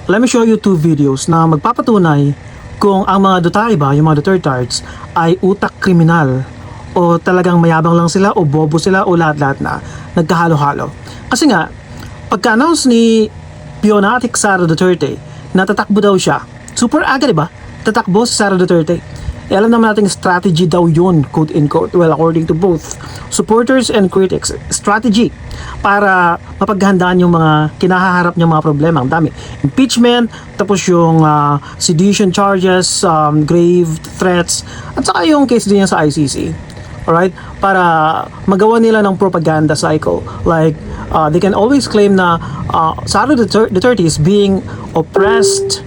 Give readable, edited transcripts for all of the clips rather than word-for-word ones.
let me show you two videos na magpapatunay kung ang mga Duterte ba, yung mga Dutertards, ay utak kriminal o talagang mayabang lang sila o bobo sila o lahat-lahat na nagkahalo-halo. Kasi nga, pagka-announce ni Pionatic Sara Duterte na tatakbo daw siya, super aga diba? Tatakbo si Sara Duterte. Alam naman natin strategy daw yun, quote-unquote. Well, according to both supporters and critics, strategy para mapaghandaan yung mga kinahaharap niyang mga problema. Ang dami. Impeachment, tapos yung sedition charges, grave threats, at saka yung case din niya sa ICC. Alright? Para magawa nila ng propaganda cycle. Like, they can always claim na Sara Duterte is being oppressed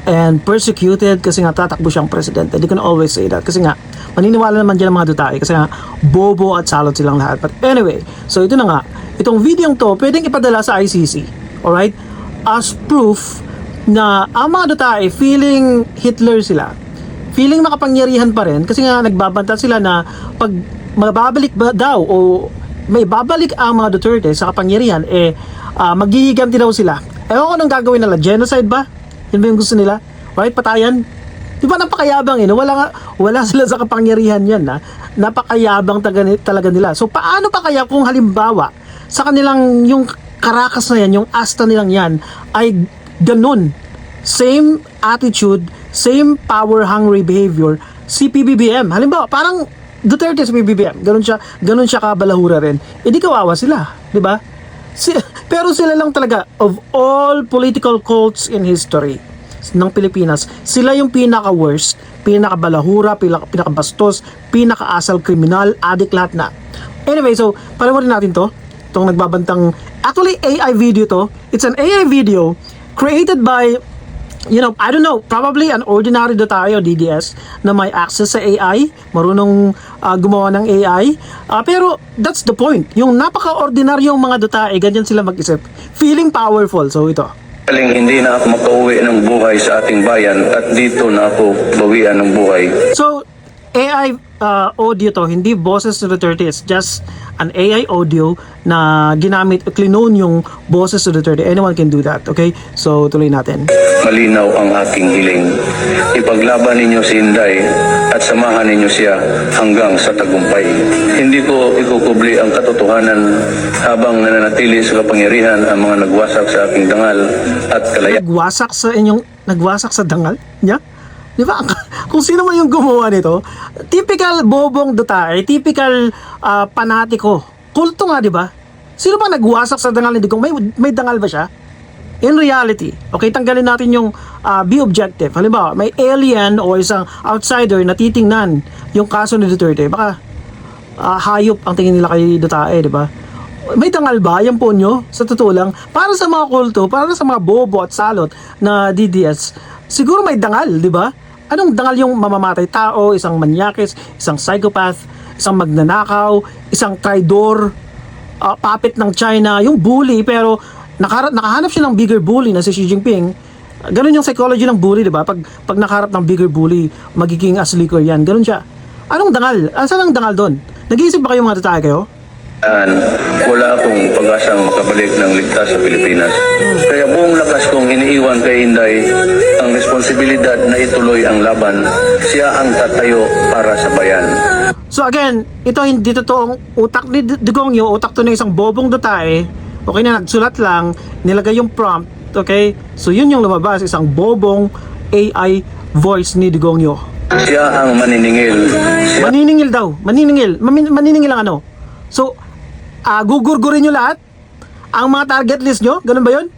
and persecuted kasi nga tatakbo siyang presidente. They can always say that. Kasi nga, maniniwala naman dyan ang mga Duterte kasi nga, bobo at salot silang lahat. But anyway, so ito na nga. Itong video to, pwedeng ipadala sa ICC. Alright? As proof na ang mga Duterte, feeling Hitler sila. Feeling makapangyarihan pa rin kasi nga nagbabanta sila na pag mababalik ba daw o may babalik ang mga Duterte sa kapangyarihan, maghihiganti daw sila. Ewan ko nang gagawin nila. Genocide ba? Yun ba yung gusto nila? Right? Patayan? Di ba napakayabang wala sila sa kapangyarihan yan na napakayabang talaga nila. So paano pa kaya kung halimbawa sa kanilang yung karakas na yan, yung asta nilang yan ay ganun, same attitude, same power hungry behavior si PBBM. Halimbawa parang Duterte si PBBM, ganun siya kabalahura rin. Di kawawa sila, di ba? Pero sila lang talaga, of all political cults in history ng Pilipinas, sila yung pinaka-worst, pinaka-balahura, pinaka-bastos, pinaka-asal kriminal, adik lahat na. Anyway, so, panoorin natin to. Itong nagbabantang, actually, AI video to. It's an AI video created by, I don't know, probably an ordinary Duterte o DDS na may access sa AI, marunong gumawa ng AI. Pero that's the point. Yung napaka-ordinaryong mga Duterte, ganyan sila mag-isip. Feeling powerful. So ito. Hindi na ako makauwi ng buhay sa ating bayan at dito na ako bawian ng buhay. So, AI audio to, hindi boses ni Duterte. It's just an AI audio na ginamit, clinone yung boses ni Duterte. Anyone can do that, okay? So, tuloy natin. Malinaw ang aking hiling. Ipaglaban ninyo si Inday at samahan ninyo siya hanggang sa tagumpay. Hindi ko ikukubli ang katotohanan habang nananatili sa kapangyarihan ang mga nagwasak sa aking dangal at kalayaan. Nagwasak sa dangal niya? Di ba? Kung sino man yung gumawa nito, typical bobong Duterte, typical panatiko. Kulto nga, di ba? Sino ba nagwasak sa dangal ni Digong? May dangal ba siya? In reality, okay, tanggalin natin yung be objective. Halimbawa, may alien o isang outsider na titingnan yung kaso ni Duterte. Baka hayop ang tingin nila kay Duterte, di ba? May dangal ba yung ponyo? Sa totoo lang, para sa mga kulto, para sa mga bobo at salot na DDS, siguro may dangal, di ba? Anong dangal yung mamamatay tao, isang manyakis, isang psychopath, isang magnanakaw, isang traidor, puppet ng China, yung bully, pero nakahanap siya ng bigger bully na si Xi Jinping. Ganun yung psychology ng bully, di ba? Pag nakaharap ng bigger bully, magiging asliker yan. Ganun siya. Anong dangal? Saan ang dangal doon? Nag-iisip ba kayo mga Duterte kayo? Wala akong pag-asang makabalik ng ligtas sa Pilipinas. Kaya buong lakas kong iniiwan kay Inday ang responsibilidad na ituloy ang laban. Siya ang tatayo para sa bayan. So again, ito hindi totoong utak ni Digong yung utak to ng isang bobong Duterte. Okay na, nagsulat lang, nilagay yung prompt, okay? So yun yung lumabas, isang bobong AI voice ni Digongyo. Siya ang maniningil. Maniningil daw, maniningil ang ano. So, gugurgurin nyo lahat ang mga target list nyo, ganun ba yun?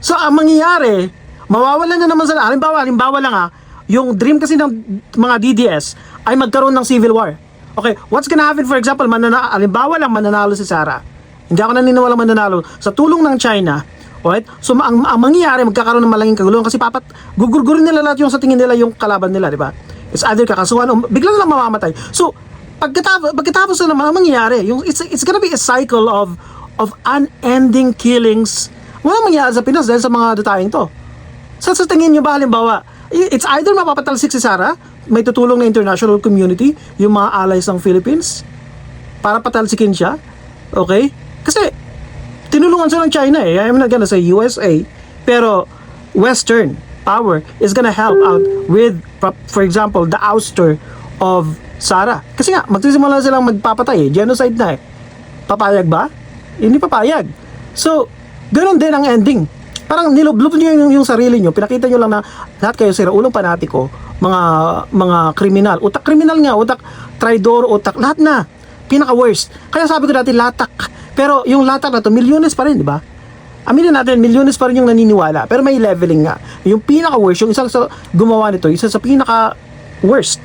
So, ang mangyayari, mawawalan na naman sila. Halimbawa lang yung dream kasi ng mga DDS ay magkaroon ng civil war. Okay, what's gonna happen, for example, halimbawa lang mananalo si Sara. Hindi ako naniniwala mananalo sa tulong ng China. Alright? So, ang mangyayari, magkakaroon ng malaking kaguluhan kasi gugurgurin nila lahat yung sa tingin nila yung kalaban nila, di ba? It's either kakasuhan o bigla na lang mamamatay. So, pagkatapos na naman ang mangyayari, it's gonna be a cycle of unending killings. Walang mangyayari sa Pinas dahil sa mga Duterte to. Sa tingin nyo ba, halimbawa, it's either mapapatalsik si Sara, may tutulong na international community, yung mga allies ng Philippines, para patalsikin siya. Okay? Kasi tinulungan siya ng China I'm not gonna say USA, pero Western power is gonna help out with, for example, the ouster of Sara. Kasi nga, magsisimula silang magpapatay genocide na Papayag ba? Hindi papayag. So, ganun din ang ending. Parang nilublob niyo yung sarili niyo, pinakita niyo lang na lahat kayo siraulong panatiko, mga kriminal, utak kriminal nga, utak traidor, utak lahat na. Pinaka-worst. Kaya sabi ko dati latak. Pero yung latak na to, milyones pa rin, di ba? Aminin natin, milyones pa rin yung naniniwala. Pero may leveling nga. Yung pinaka-worst, yung isang sa gumawa nito, isa sa pinaka-worst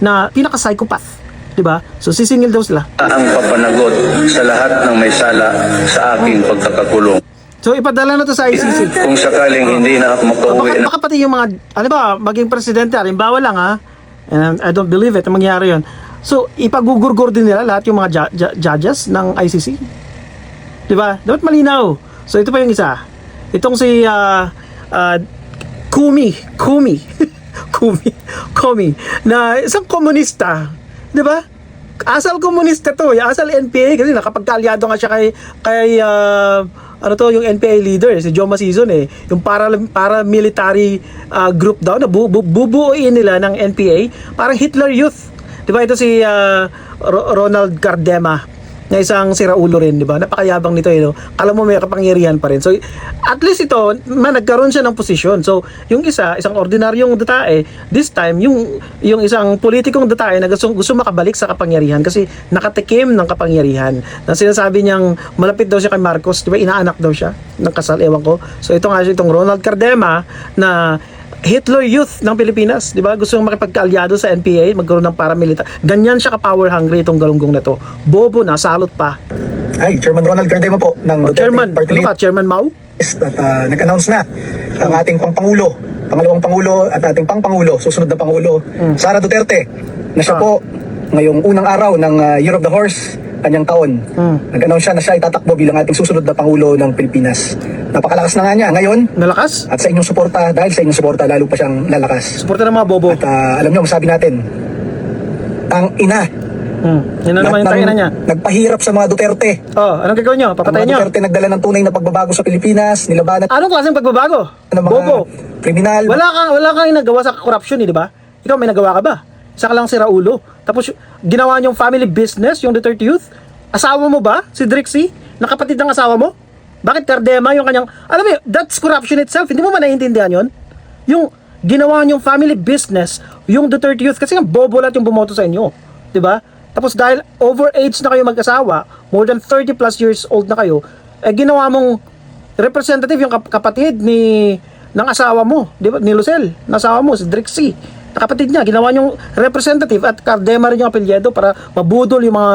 na pinaka-psychopath. Diba? So sisingil daw sila. Ang papanagot sa lahat ng may sala sa aking pagkakakulong. So ipadala na to sa ICC. Kung sakaling hindi na ako makauwi Baka pati yung mga, ano ba, maging presidente, halimbawa lang and I don't believe it, mangyari yun. So ipagugurgur din nila lahat yung mga judges ng ICC. Diba? Dapat malinaw. So ito pa yung isa. Itong si Kumi Kumi na isang komunista. 'Di ba? Asal komunista to, asal NPA kasi nakapagkaalyado nga siya kay ano to, yung NPA leader si Joe Masison yung paramilitary group daw na bubuuin nila ng NPA, parang Hitler Youth. 'Di ba ito si Ronald Cardema na isang siraulo rin, di ba? Napakayabang nito, no? Alam mo may kapangyarihan pa rin. So, at least ito, nagkaroon siya ng posisyon. So, yung isang ordinaryong dutae, this time, yung isang politikong dutae na gusto makabalik sa kapangyarihan kasi nakatikim ng kapangyarihan. Na sinasabi niyang malapit daw siya kay Marcos, di ba? Inaanak daw siya ng kasal, ewan ko. So, ito nga siya, itong Ronald Cardema na Hitler Youth ng Pilipinas, di ba? Gusto nang makipagkaalyado sa NPA, magkaroon ng paramilitar. Ganyan siya ka-power hungry itong galunggong na to. Bobo na, salot pa. Ay, Chairman Ronald Cardema po ng Duterte Chairman, Party ano ka, Chairman Mau? List at nag-announce na ang ating pangpangulo, pangalawang pangulo at ating pangpangulo, susunod na pangulo, Sara Duterte, na siya po ngayong unang araw ng Year of the Horse, kanyang taon. Nag-announce siya na siya itatakbo bilang ating susunod na pangulo ng Pilipinas. Napakalakas na nga niya ngayon. Nalakas? At sa inyong suporta, dahil sa inyong suporta, lalo pa siyang lalakas. Suporta ng mga bobo. At alam niyo, masabi natin, ang ina, Yan na naman yung tangina niya. nagpahirap sa mga Duterte. Oh, anong gagawin nyo? Ang Papatayin mga nyo? Duterte nagdala ng tunay na pagbabago sa Pilipinas, nilabanan Anong klaseng pagbabago? ng mga Bobo. kriminal. Wala kang nagawa sa corruption, di ba? Ikaw may nagawa ka ba? Isa ka lang siraulo. Tapos ginawa niyong family business, yung Duterte Youth. Asawa mo ba? Si Drixie? Nakapatid ng asawa mo? Bakit Cardema yung kanyang... Alam mo, that's corruption itself. Hindi mo man naiintindihan yun? Yung ginawa niyong family business, yung Duterte Youth, kasi nga bobo lahat yung bumoto sa inyo. Di ba? Tapos dahil overage na kayo mag-asawa, more than 30 plus years old na kayo, ginawa mong representative yung kapatid ng asawa mo, di ba? Ni Lucel, ng asawa mo, si Drixie. Kapatid niya, ginawa niyong representative at Cardema rin yung apelyido para mabudol yung mga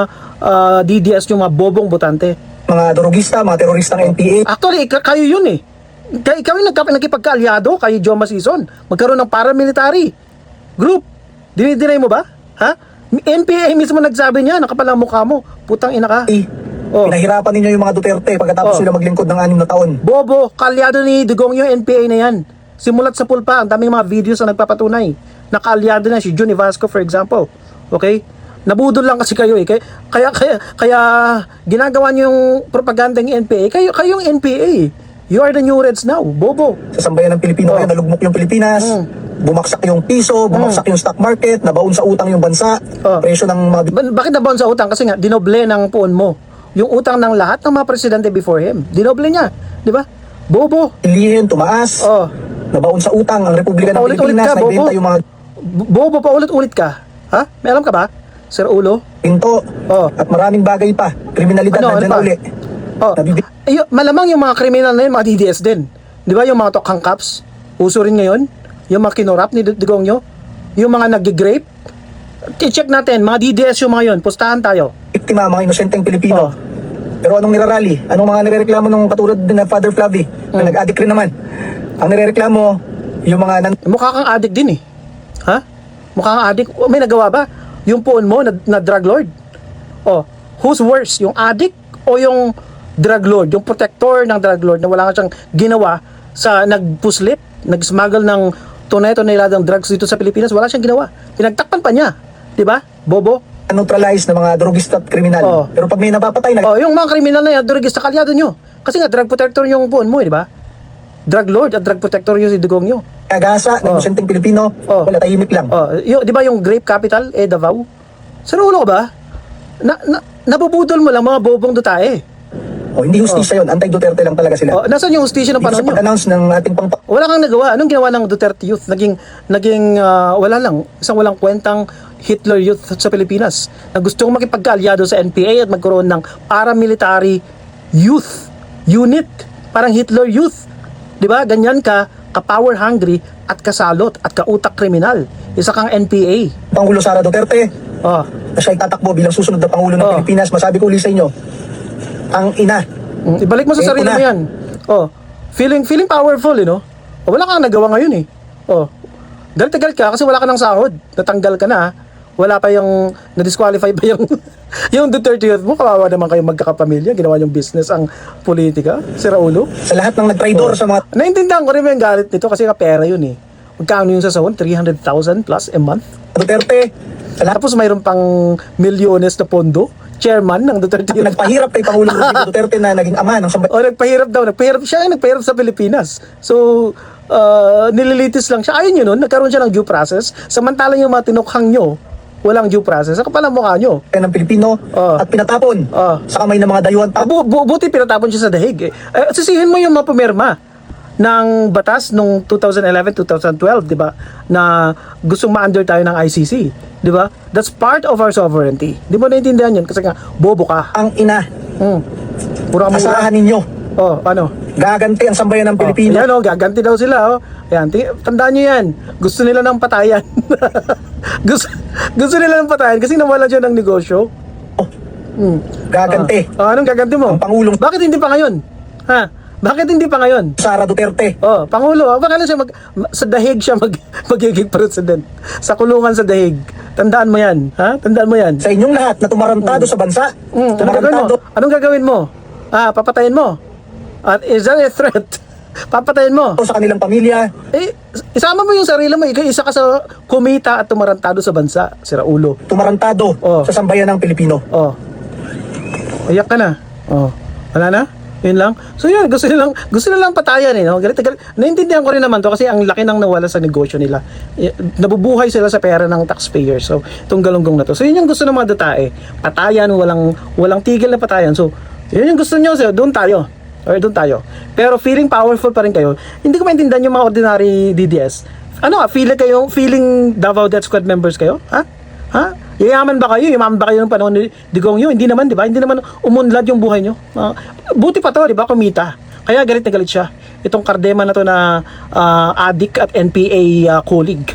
DDS, yung mga bobong botante. Mga drogista, mga teroristang NPA. Actually, kayo yun Ikaw yung nagkipagkaalyado kay Joe Masison. Magkaroon ng paramilitary group. Dinay mo ba? Ha? NPA mismo nagsabi niya, nakapalang mukha mo. Putang ina ka. Oh. Pinahirapan ninyo yung mga Duterte pagkatapos sila maglingkod ng 6 na taon. Bobo, kaalyado ni Dugong yung NPA na yan. Simulat sa pulpa, ang daming mga videos na nagpapatunay. Nakaalyado na si Juni Vasco, for example. Okay? Nabudol lang kasi kayo Kaya ginagawa niyo yung propaganda ng NPA. Kayo yung NPA. You are the new Reds now. Bobo. Sa sambayan ng Pilipino kayo, nalugmok yung Pilipinas, bumagsak yung piso, bumagsak yung stock market, nabaon sa utang yung bansa, presyo ng mga... Bakit nabaon sa utang? Kasi nga, dinoble ng puon mo. Yung utang ng lahat ng mga presidente before him. Dinoble niya. Di ba? Bobo. Bilihin, tumaas, nabaon sa utang ang Republika ng Paulit-ulit Pilipinas, ka, naibenta bobo. yung mga Bobo, paulit-ulit ka. Ha? May alam ka ba? Sir Ulo? pinto, at maraming bagay pa. Kriminalidad, nandyan na uli. Malamang yung mga kriminal na yun, mga DDS din. Di ba yung mga tokhang cops? Uso rin ngayon. Yung mga kinorap ni Digong nyo. Yung mga nag-grape. I-check natin, mga DDS yung mga yun. Pustahan tayo. Biktima, mga inosenteng Pilipino. Pero anong nirarally? Anong mga nirereklamo ng katulad din na Father Flavi na nag-addict rin naman? Ang nirereklamo, yung mga... Mukha kang addict din Ha? Mukha kang addict. May nagawa ba? Yung puon mo na drug lord? Who's worse? Yung addict o yung drug lord? Yung protector ng drug lord na wala nga siyang ginawa sa nagpuslit, nag-smuggle ng tonay-toneladang drugs dito sa Pilipinas, wala siyang ginawa. Pinagtakpan pa niya. Di ba? Bobo. neutralize ng mga drogista at kriminal. Pero pag may napapatay na... yung mga kriminal na yan, drugista, kalyado nyo. Kasi nga, drug protector yung puon mo, di ba? drug lord at drug protector yun si Digongyo. Kagasa ng inosenteng Pilipino, Oh. wala, tahimik lang. Di ba yung grape capital, Davao? Sa ulo ka ba? Nabubudol mo lang mga bobong dutae. Hindi hustisya yun, anti-Duterte lang talaga sila. Nasaan yung hostisya ng Dito panahon sa nyo? pag-announce ng ating Wala kang nagawa. Anong ginawa ng Duterte Youth? Naging wala lang. Isang walang kwentang Hitler Youth sa Pilipinas na gustong makipagkaalyado sa NPA at magkaroon ng paramilitary youth unit. Parang Hitler Youth. Di ba? Ganyan ka-power hungry at kasalot at kautak kriminal. Isa kang NPA. Pangulo Sara Duterte, Oh. na siya tatakbo bilang susunod na Pangulo ng Pilipinas. Masabi ko ulit sa inyo, ang ina. Ibalik mo sa Ito sarili na. mo yan. Feeling powerful, wala kang nagawa ngayon galit na galit ka kasi wala ka ng sahod. Natanggal ka na. Wala pa yung, na-disqualify pa yung, yung Duterte Youth mo. Kawawa naman kayong magkakapamilya. Ginawa yung business ang politika. Sira ulo. Sa lahat ng nag-traidor sa mga Naintindihan ko rin yung galit nito kasi pera yun Magkano yung sa sahod? 300,000 plus a month? Duterte, sa lahat Tapos mayroon pang milyones na pondo. Chairman ng Duterte Youth. nagpahirap kay Pangulong Rodrigo Duterte na naging ama ng sambayan. Nagpahirap daw. Nagpahirap sa Pilipinas. So, nililitis lang siya. Ayun yun nun, nagkaroon siya ng due process. Samantalang yung mga tinukhang nyo, walang due process. Ako pala mukha nyo. ng Pilipino at pinatapon sa kamay ng mga dayuhan pa. Buti pinatapon siya sa dahig. Sisihin mo yung mga pumirma ng batas nung 2011-2012, di ba? Na gustong ma-under tayo ng ICC. Di ba? That's part of our sovereignty. Di mo naintindihan yun? Kasi nga, bobo ka. Ang ina, Pura mura. asahan ninyo, Ano? gaganti ang sambayan ng Pilipino. Ayan gaganti daw sila Ayan, tandaan nyo yan. Gusto nila ng patayan. gusto nila ng patayan kasi nawala dyan ng negosyo. Gaganti. Anong gaganti mo? Ang Pangulong Bakit hindi pa ngayon? Ha? Bakit hindi pa ngayon? Sara Duterte. Pangulo, baka siya sa dahig siya magiging president. Sa kulungan sa dahig. Tandaan mo yan. Ha? Tandaan mo yan. Sa inyong lahat na tumarantado sa bansa, tumarantado Anong gagawin mo? Papatayin mo? At is that a threat? Papatayin mo? sa kanilang pamilya. Isama mo yung sarili mo. Isa ka sa kumita at tumarantado sa bansa. Sira ulo. Tumarantado sa sambayan ng Pilipino. Iyak ka na. Wala na? Yun lang. So yun, gusto nilang patayan Galit. Naintindihan ko rin naman to kasi ang laki nang nawala sa negosyo nila. Nabubuhay sila sa pera ng taxpayer. So, itong galunggong na to. So yun yung gusto ng mga dutae. Patayan, walang tigil na patayan. So, yun yung gusto nyo. So, doon tayo. Pero feeling powerful pa rin kayo. Hindi ko maintindihan yung mga ordinary DDS. Feeling Davao Death Squad members kayo? Ha? Yayaman ba kayo? Yaman ba kayo ng panahon ni Digongyo? Hindi naman, di ba? Hindi naman umunlad yung buhay nyo. Buti pa to, di ba? Kumita. Kaya galit na galit siya. Itong Cardema na to na addict at NPA colleague.